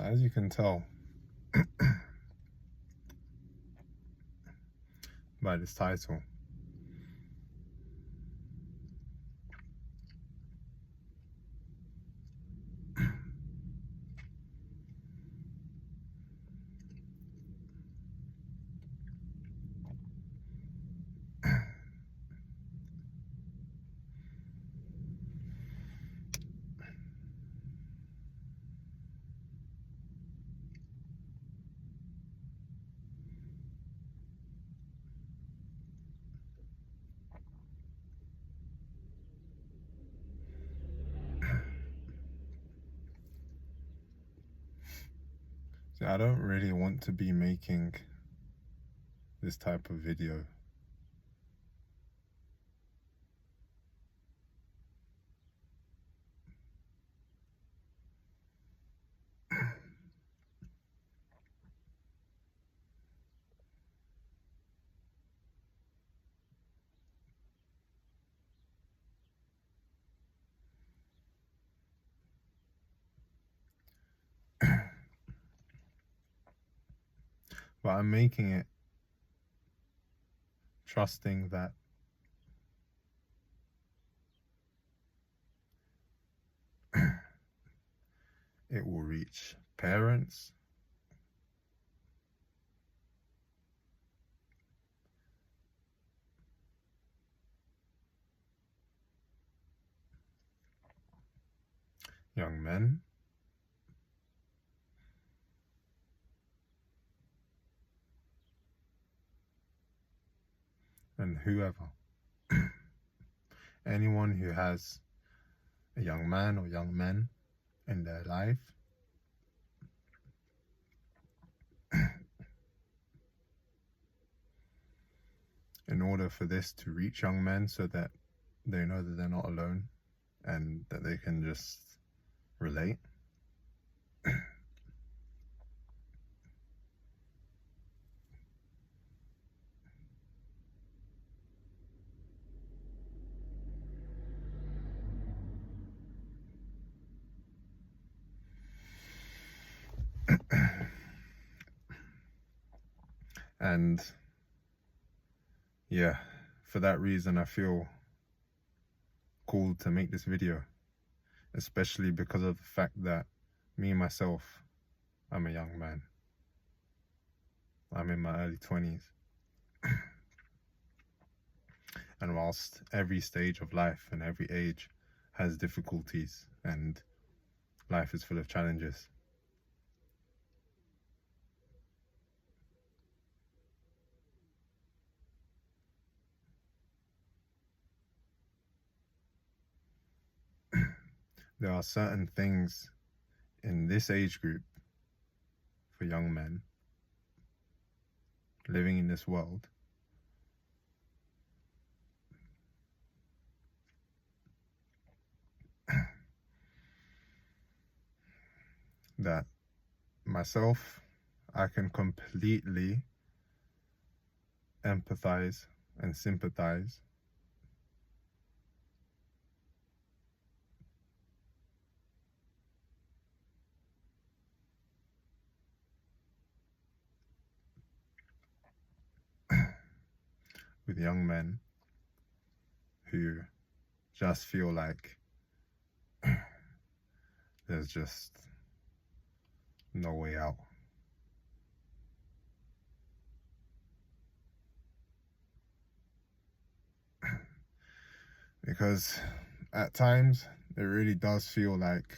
as you can tell by this title, so I don't really want to be making this type of video. But I'm making it trusting that it will reach parents, young men, and whoever. Anyone who has a young man or young men in their life, in order for this to reach young men so that they know that they're not alone and that they can just relate. And yeah, for that reason I feel called to make this video, especially because of the fact that me myself, I'm a young man. I'm in my early 20s. And whilst every stage of life and every age has difficulties and life is full of challenges, there are certain things in this age group for young men living in this world that myself, I can completely empathize and sympathize with young men who just feel like there's just no way out. Because at times it really does feel like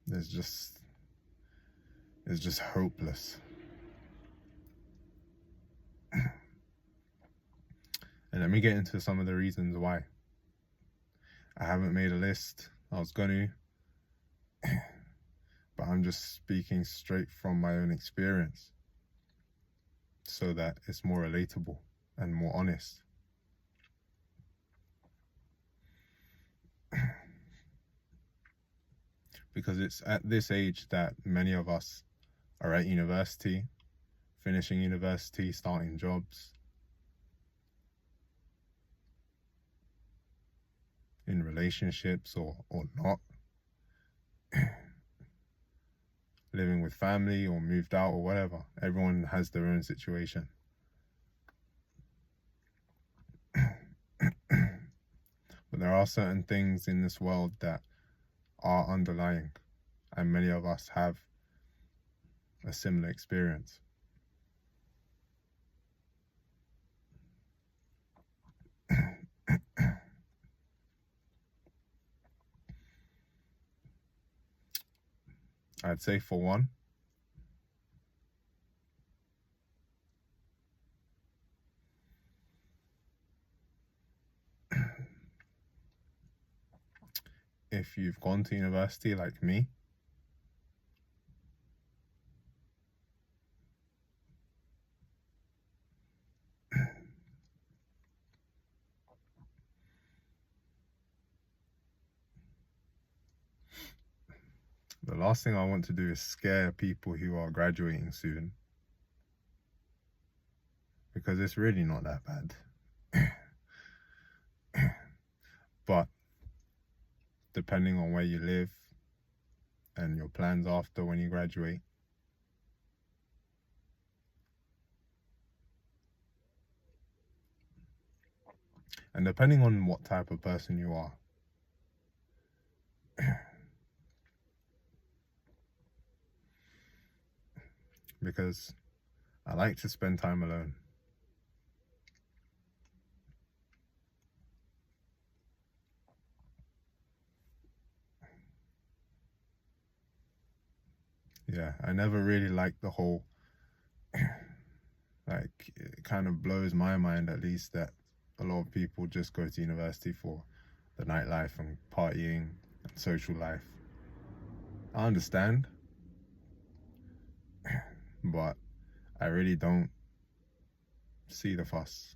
it's just hopeless. And let me get into some of the reasons why. I haven't made a list. I was gonna, but I'm just speaking straight from my own experience so that it's more relatable and more honest. Because it's at this age that many of us are at university, finishing university, starting jobs, in relationships or not. living with family or moved out or whatever. Everyone has their own situation. But there are certain things in this world that are underlying, and many of us have a similar experience. I'd say for one, if you've gone to university like me, the last thing I want to do is scare people who are graduating soon, because it's really not that bad. But depending on where you live and your plans after when you graduate, and depending on what type of person you are, because I like to spend time alone. Yeah, I never really liked the whole, like, it kind of blows my mind at least that a lot of people just go to university for the nightlife and partying and social life. I understand, but I really don't see the fuss.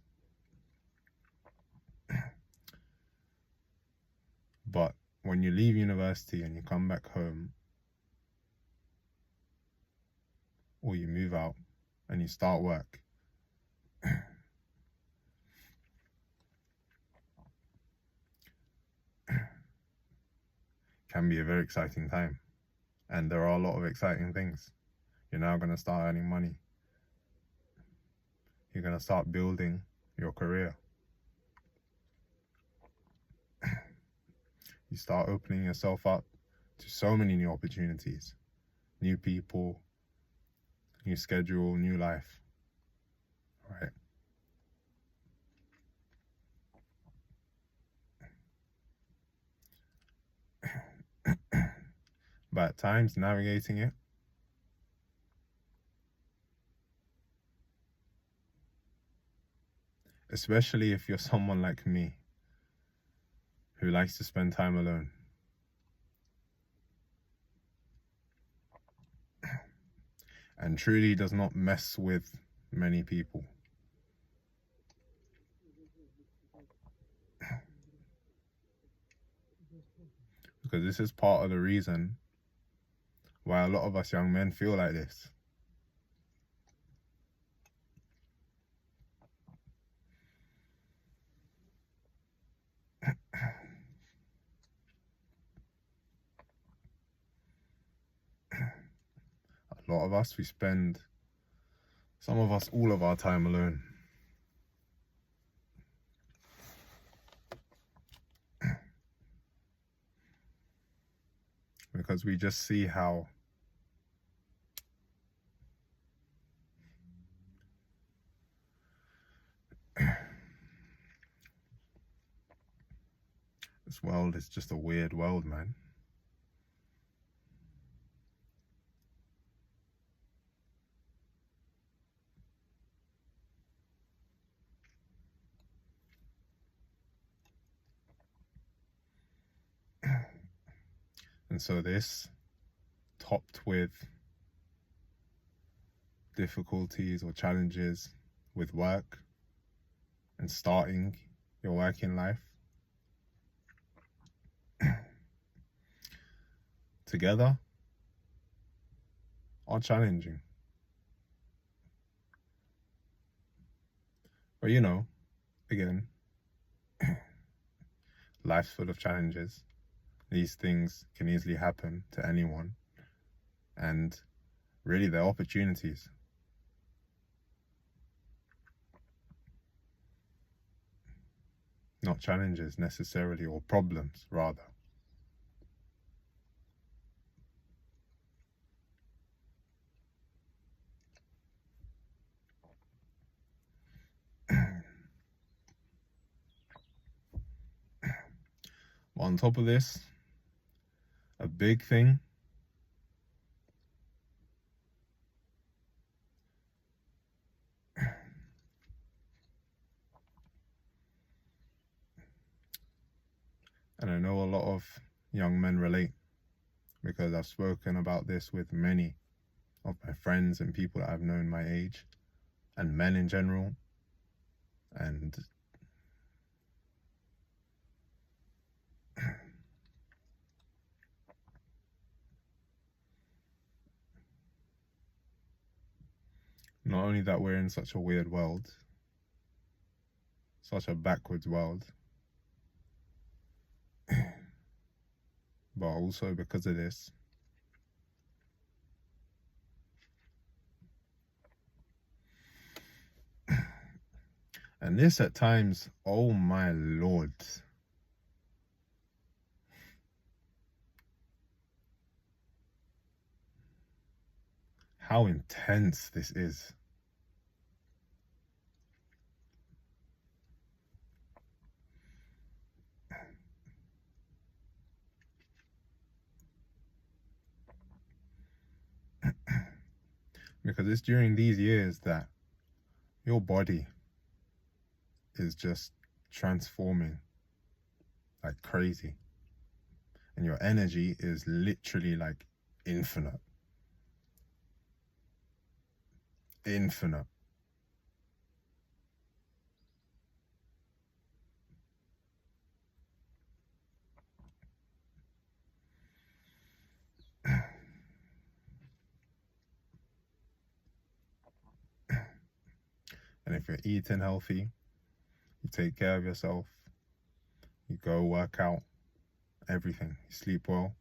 But when you leave university and you come back home, or you move out and you start work, can be a very exciting time. And there are a lot of exciting things. You're now going to start earning money. You're going to start building your career. You start opening yourself up to so many new opportunities, new people, new schedule, new life, right? But at times, navigating it, especially if you're someone like me, who likes to spend time alone, and truly does not mess with many people. Because this is part of the reason why a lot of us young men feel like this. A lot of us, we spend, some of us, all of our time alone. Because we just see how this world is just a weird world, man. And so this, topped with difficulties or challenges with work and starting your working life, together are challenging. But you know, again, life's full of challenges. These things can easily happen to anyone. and really their opportunities. Not challenges necessarily, or problems rather. On top of this, a big thing and I know a lot of young men relate, because I've spoken about this with many of my friends and people that I've known my age, and men in general. And not only that we're in such a weird world, such a backwards world, but also because of this, and this at times, oh my lord, how intense this is. Because it's during these years that your body is just transforming like crazy, and your energy is literally like infinite. And if you're eating healthy, you take care of yourself, you go work out, everything, you sleep well,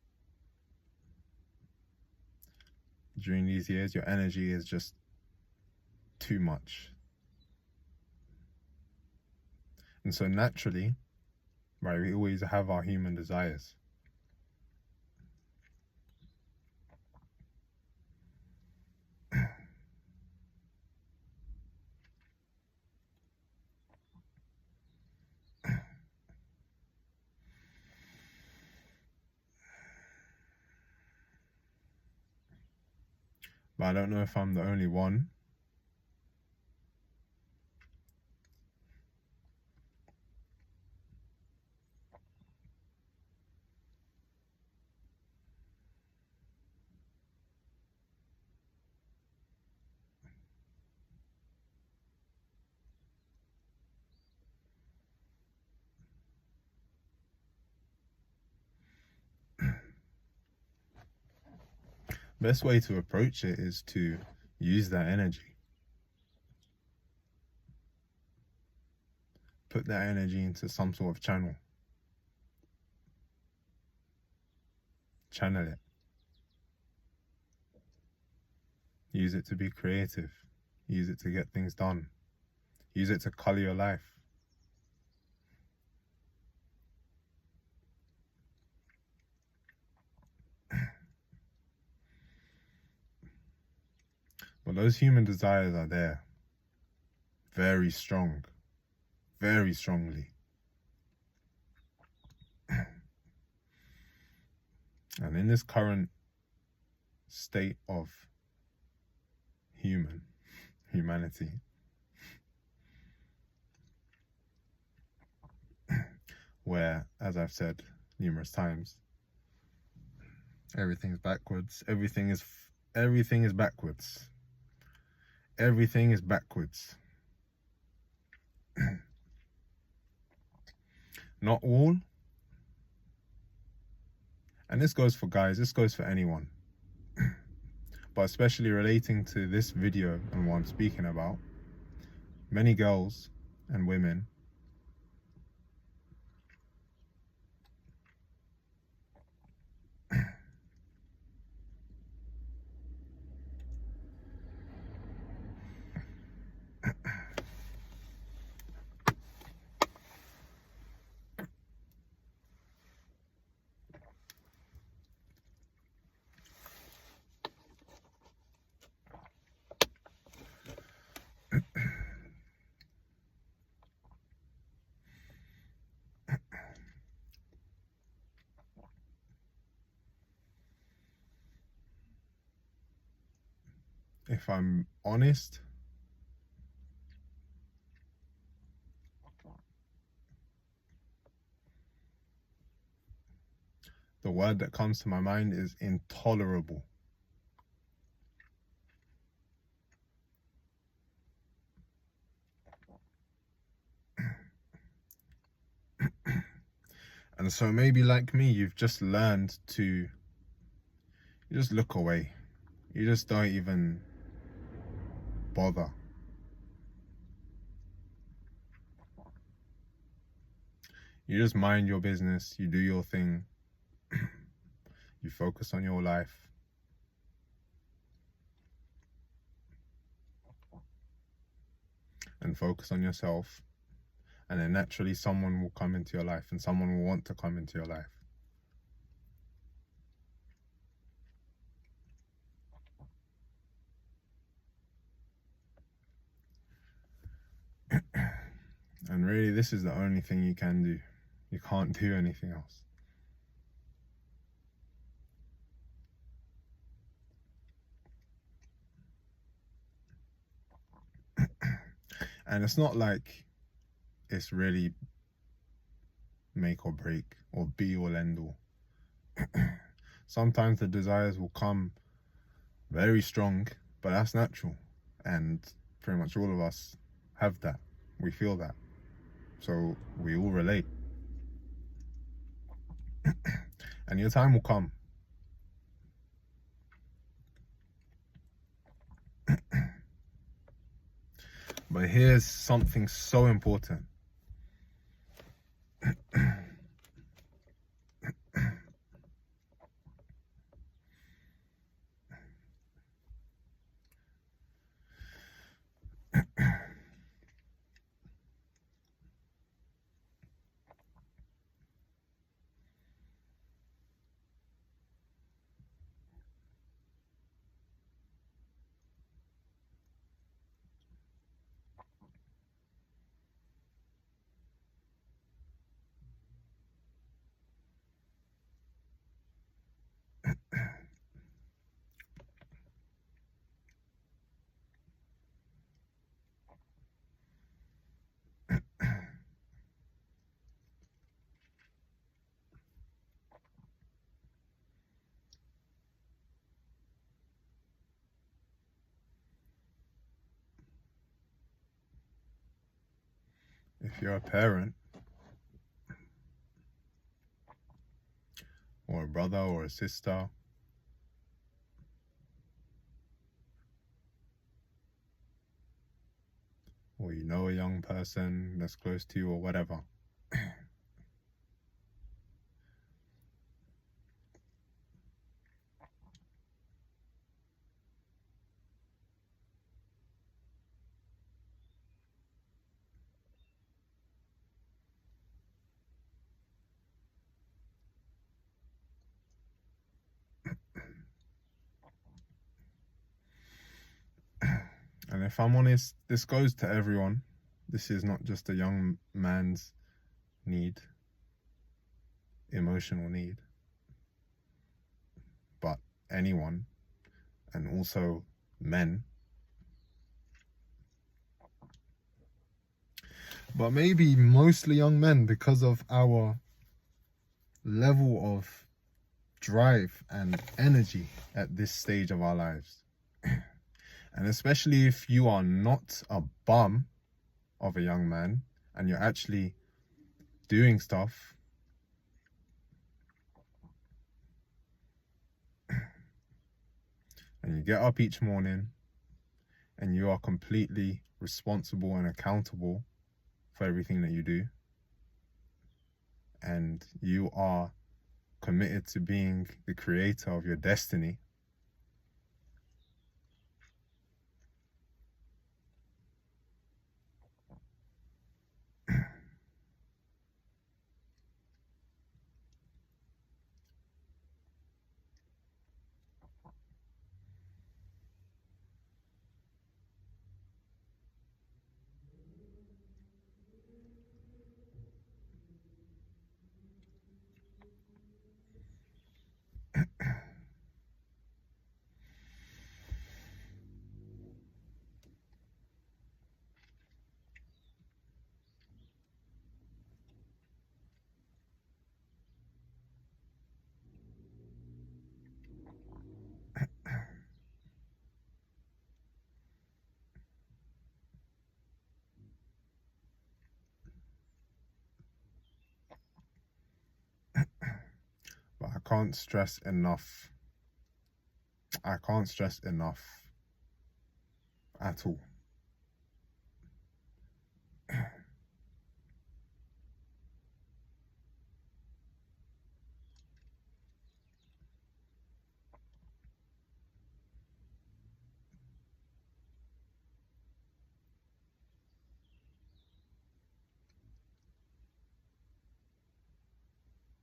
during these years your energy is just too much. And so naturally, right, we always have our human desires. But I don't know if I'm the only one. Best way to approach it is to use that energy. Put that energy into some sort of channel. Channel it. Use it to be creative. Use it to get things done. Use it to color your life. But those human desires are there. Very strong. Very strongly. And in this current state of humanity, where, as I've said numerous times, everything's backwards. Everything is backwards. Everything is backwards. Not all, and this goes for guys, this goes for anyone, but especially relating to this video and what I'm speaking about, many girls and women if I'm honest, the word that comes to my mind is intolerable. And so maybe like me, you've just learned to, you just look away. You just don't even bother. You just mind your business, you do your thing, you focus on your life. And focus on yourself. And then naturally someone will come into your life and someone will want to come into your life. And really, this is the only thing you can do. You can't do anything else. And it's not like it's really make or break or be or end all. Sometimes the desires will come very strong, but that's natural. And pretty much all of us have that. We feel that. So we all relate. And your time will come. But here's something so important. If you're a parent, or a brother or a sister, or you know a young person that's close to you or whatever, and if I'm honest, this goes to everyone. This is not just a young man's need, emotional need, but anyone, and also men. But maybe mostly young men, because of our level of drive and energy at this stage of our lives. And especially if you are not a bum of a young man and you're actually doing stuff, and you get up each morning and you are completely responsible and accountable for everything that you do, and you are committed to being the creator of your destiny, can't stress enough. I can't stress enough at all.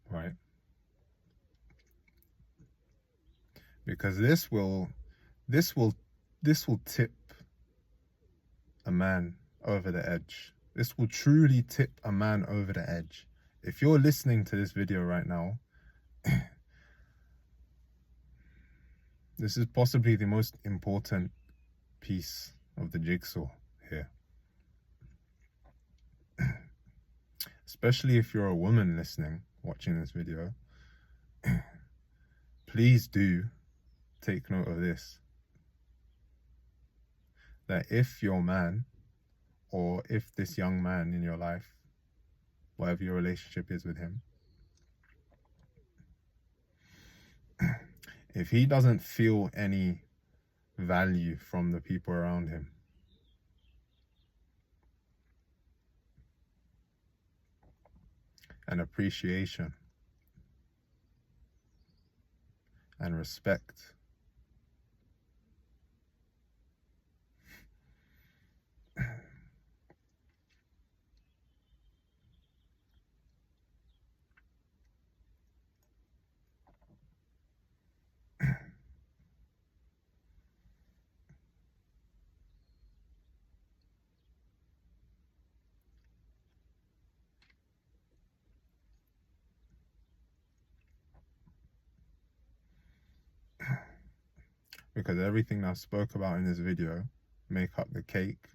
Right? Because this will tip a man over the edge. This will truly tip a man over the edge. If you're listening to this video right now, this is possibly the most important piece of the jigsaw here. Especially if you're a woman listening, watching this video, please do take note of this. That if your man, or if this young man in your life, whatever your relationship is with him, if he doesn't feel any value from the people around him, and appreciation and respect, because everything I spoke about in this video make up the cake.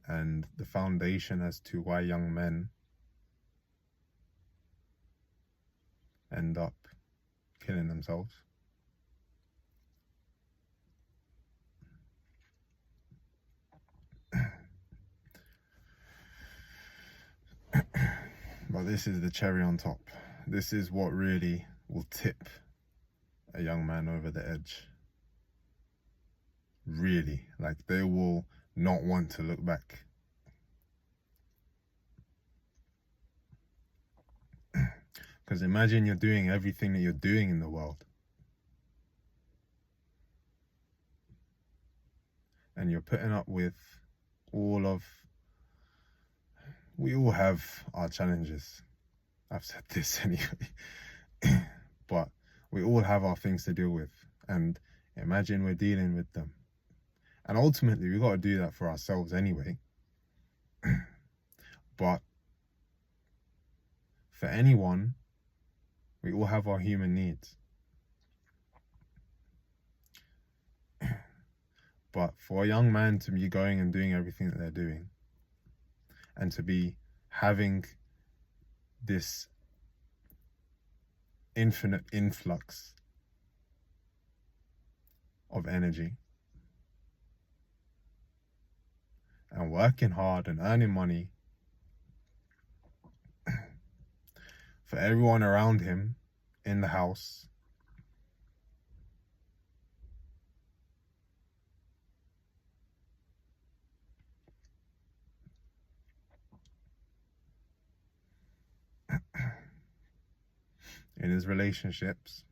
And the foundation as to why young men end up killing themselves. But this is the cherry on top. This is what really will tip a young man over the edge. Really, like they will not want to look back. Because imagine you're doing everything that you're doing in the world, and you're putting up with we all have our challenges. I've said this anyway. But we all have our things to deal with, and imagine we're dealing with them. And ultimately, we got to do that for ourselves anyway. But for anyone, we all have our human needs. But for a young man to be going and doing everything that they're doing, and to be having this infinite influx of energy, and working hard and earning money for everyone around him in the house, in his relationships,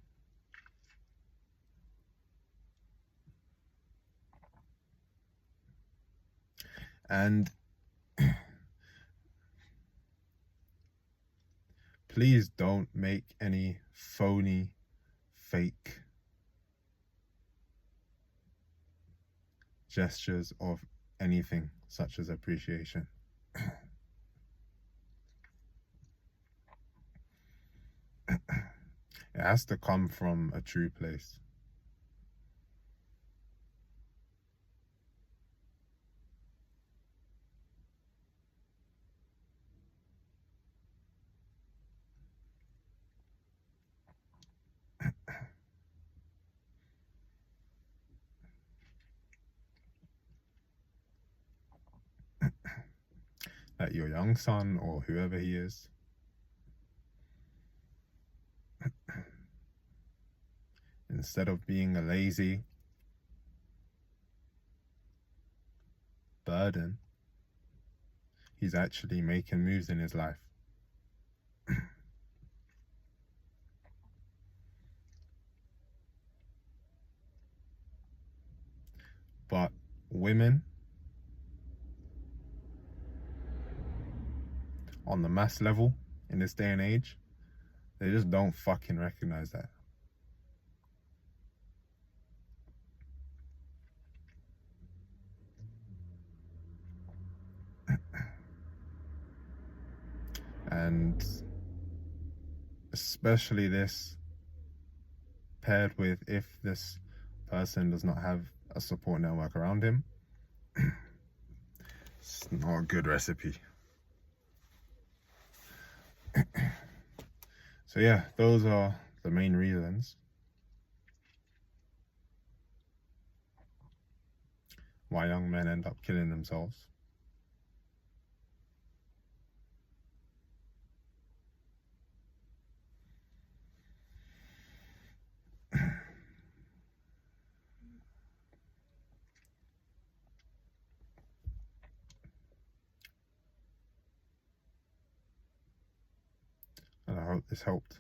and please don't make any phony, fake gestures of anything such as appreciation. It has to come from a true place. that your young son or whoever he is instead of being a lazy burden, he's actually making moves in his life. But women, on the mass level in this day and age, they just don't fucking recognize that. And especially this paired with if this person does not have a support network around him, it's not a good recipe. So yeah, those are the main reasons why young men end up killing themselves. And I hope this helped.